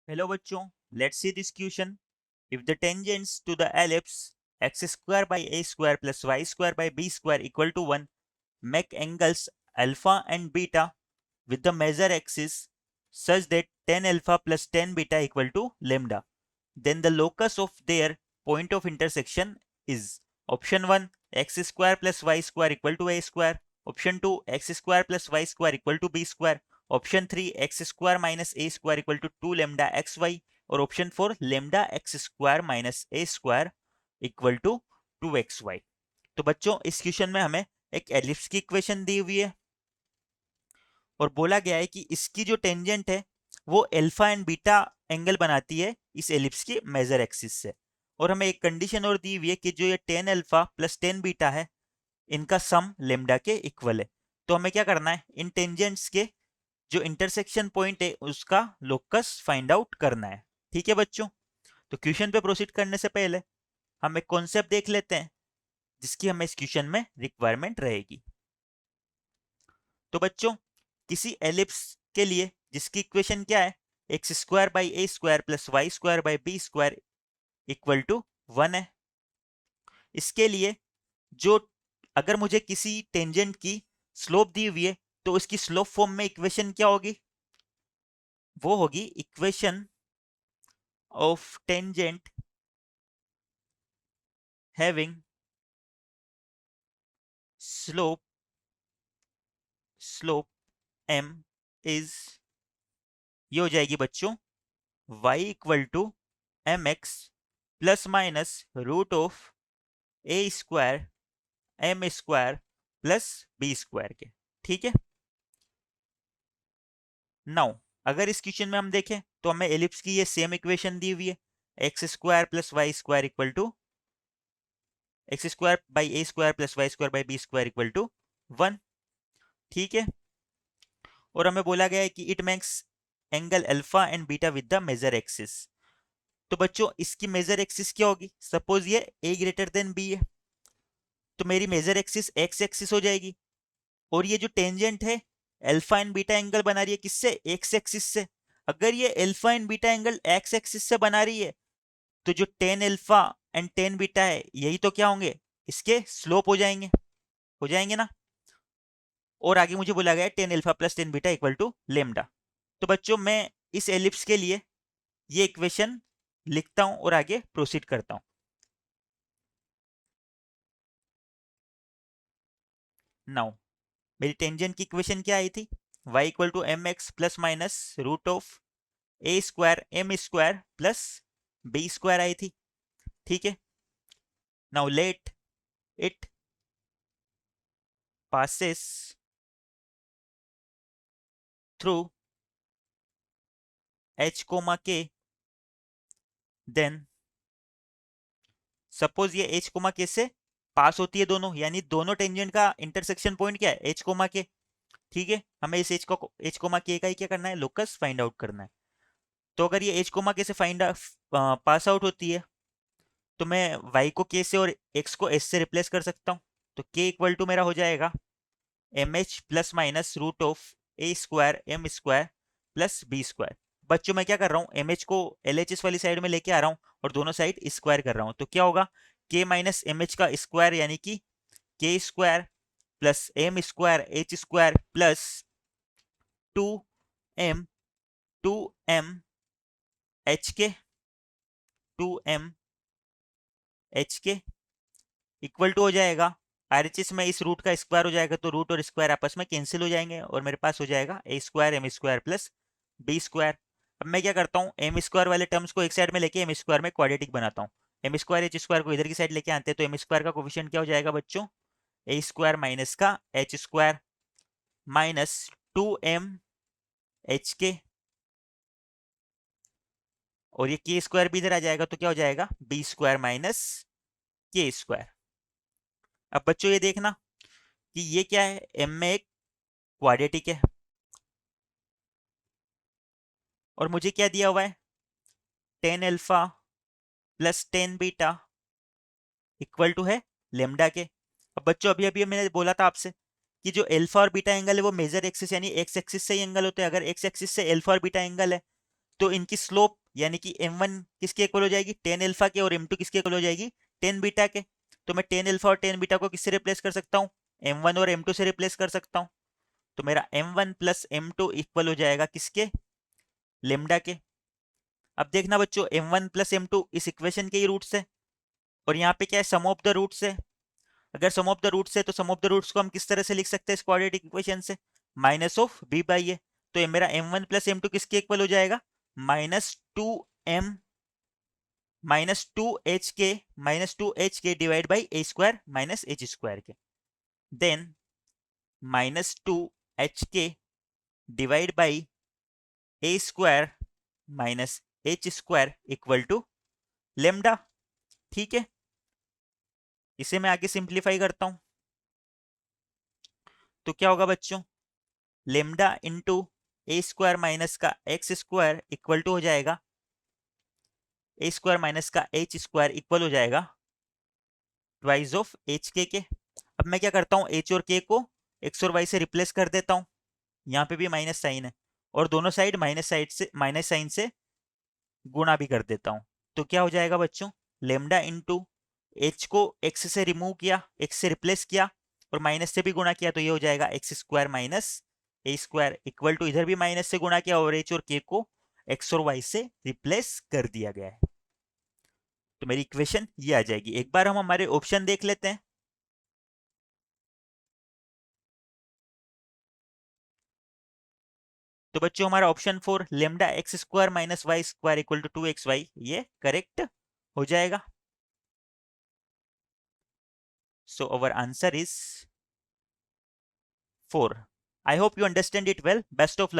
Hello बच्चों, let's see this question. If the tangents to the ellipse x square by a square plus y square by b square equal to 1 make angles alpha and beta with the measure axis such that tan alpha plus tan beta equal to lambda, then the locus of their point of intersection is option 1 x square plus y square equal to a square, option 2 x square plus y square equal to b square, option 3 x square minus a square equal to 2 lambda xy और option 4 lambda x square minus a square equal to 2xy। तो बच्चों इस question में हमें एक ellipse की equation दी हुई है और बोला गया है कि इसकी जो टेंजेंट है वो अल्फा एंड बीटा एंगल बनाती है इस एलिप्स की मेजर एक्सिस से। और हमें एक कंडीशन और दी हुई है कि जो ये ten alpha plus tan beta है इनका सम लेमडा के इक्वल है। तो हमें क्या करना है, इन टेंजेंट्स के जो इंटरसेक्शन पॉइंट है उसका लोकस फाइंड आउट करना है। ठीक है बच्चों, तो क्वेश्चन पे प्रोसीड करने से पहले हम एक कॉन्सेप्ट देख लेते हैं जिसकी हमें इस क्वेश्चन में रिक्वायरमेंट रहेगी। तो बच्चों किसी एलिप्स के लिए जिसकी इक्वेशन क्या है, X square by A square plus Y square by B square equal to 1 है। इसके लिए जो अगर मुझे किसी टेंजेंट की स्लोप दी हुई है तो उसकी स्लोप फॉर्म में इक्वेशन क्या होगी, वो होगी equation of tangent having slope m is, ये हो जाएगी बच्चों y equal to M x plus minus root of A square M square plus B square के। ठीक है, नाउ अगर इस क्वेश्चन में हम देखें तो हमें एलिप्स की ये सेम इक्वेशन दी हुई है, X square plus Y square equal to X square by A square plus Y square by B square equal to 1। ठीक है, और हमें बोला गया है कि it makes angle alpha and beta with the major axis. तो बच्चों इसकी मेजर एक्सिस क्या होगी, सपोज ये a ग्रेटर देन b है तो मेरी मेजर एक्सिस एक्स एक्सिस हो जाएगी। और ये जो टेंजेंट है अल्फा एंड बीटा एंगल बना रही है किससे, एक्स एक्सिस से। अगर ये alpha and beta angle x axis से बना रही है तो जो tan alpha and tan beta है यही तो क्या होंगे, इसके स्लोप हो जाएंगे ना। और आगे मुझे बोला गया tan alpha plus tan beta equal to lambda. तो बच्चों मैं इस एलिप्स के लिए ये इक्वेशन लिखता हूं और आगे प्रोसीड करता हूं। नाउ मेरी टेंजेंट की इक्वेशन क्या आई थी, y equal to M x plus minus root of A square M square plus B square आई थी। ठीक है, now let it passes through h comma k, then suppose ये h कोमा k से पास होती है दोनों, यानी दोनों टेंजेंट का इंटरसेक्शन पॉइंट क्या है, h कोमा k। ठीक है, हमें इस h कोमा k का ही क्या करना है, लोकस फाइंड आउट करना है। तो अगर ये h कोमा k से फाइंड पास आउट होती है तो मैं y को k से और x को s से रिप्लेस कर सकता हूँ। तो k इक्वल टू मेरा हो जाएगा M H plus minus root of A square M square plus B square. बच्चों मैं क्या कर रहा हूँ, एम एच को एल एच एस वाली साइड में लेके आ रहा हूँ और दोनों साइड स्क्वायर कर रहा हूँ। तो क्या होगा, के माइनस एम एच का स्क्वायर यानी कि K square plus M square H square plus two M H K equal to हो जाएगा आरएचएस में इस रूट का स्क्वायर हो जाएगा तो रूट और स्क्वायर आपस में कैंसिल हो जाएंगे और मेरे पास हो जाएगा a square M square plus B square. अब मैं क्या करता हूँ, एम स्क्वायर वाले टर्म्स को एक साइड में लेके एम स्क्वायर में क्वाड्रेटिक बनाता हूँ। एम स्क्वायर एच स्क्वायर को इधर की साइड लेके आते हैं तो एम स्क्वायर का कोफिशिएंट क्या हो जाएगा बच्चों, ए स्क्वायर माइनस का H square minus two M H K, और ये के स्क्वायर भी इधर आ जाएगा तो क्या हो जाएगा, बी स्क्वायर माइनस के स्क्वायर। अब बच्चों ये देखना कि ये क्या है, एम में एक क्वाड्रेटिक है और मुझे क्या दिया हुआ है, tan alpha plus tan beta equal to है लेमडा के। अब बच्चों अभी अभी मैंने बोला था आपसे कि जो अल्फा और बीटा एंगल है वो मेजर एक्सिस यानी एक्स एक्सिस से ही एंगल होते हैं। अगर एक्स एक्सिस से अल्फा और बीटा एंगल है तो इनकी स्लोप यानी कि m1 किसके इक्वल हो जाएगी, टेन अल्फा के, और m2 किसके इक्वल हो जाएगी, टेन बीटा के। तो मैं टेन अल्फा और टेन बीटा को किससे रिप्लेस कर सकता हूँ, m1 और m2 से रिप्लेस कर सकता हूँ। तो मेरा m1 प्लस m2 इक्वल हो जाएगा किसके, लेमडा के। अब देखना बच्चों, m1 प्लस m2 इस इक्वेशन के ही रूट्स है, और यहाँ पे क्या है, सम ऑफ द रूट्स है। अगर सम ऑफ द रूट्स है तो सम ऑफ द रूट्स को हम किस तरह से लिख सकते हैं इस क्वाड्रेटिक इक्वेशन से, माइनस ऑफ b बाई ए। तो ये मेरा m1 प्लस m2 किसके इक्वल हो जाएगा, -2h के divide by A square minus H square के। देन -2h के divide by A square minus H square equal to lambda. ठीक है, इसे मैं आगे सिंप्लीफाई करता हूं, तो क्या होगा बच्चों, लेमडा इंटू ए स्क्वायर माइनस का एक्स स्क्वायर इक्वल टू हो जाएगा ए स्क्वायर माइनस का एच स्क्वायर इक्वल हो जाएगा ट्वाइस ऑफ एच के। अब मैं क्या करता हूँ, एच और के को एक्स और वाई से रिप्लेस कर देता हूँ, यहाँ पे भी माइनस साइन है, और दोनों साइड माइनस साइन से गुणा भी कर देता हूँ। तो क्या हो जाएगा बच्चों, लेमडा इंटू एच को एक्स से रिमूव किया, एक्स से रिप्लेस किया, और माइनस से भी गुणा किया, तो ये हो जाएगा X square minus A square equal to, इधर भी माइनस से गुणा किया और एच और के को एक्स और वाई से रिप्लेस कर दिया गया है। तो मेरी इक्वेशन ये आ जाएगी। एक बार हम हमारे ऑप्शन देख लेते हैं। तो बच्चों हमारा option 4 lambda x square minus y square equal to 2xy ये करेक्ट हो जाएगा। So our answer is 4। I hope you understand it well. Best of luck.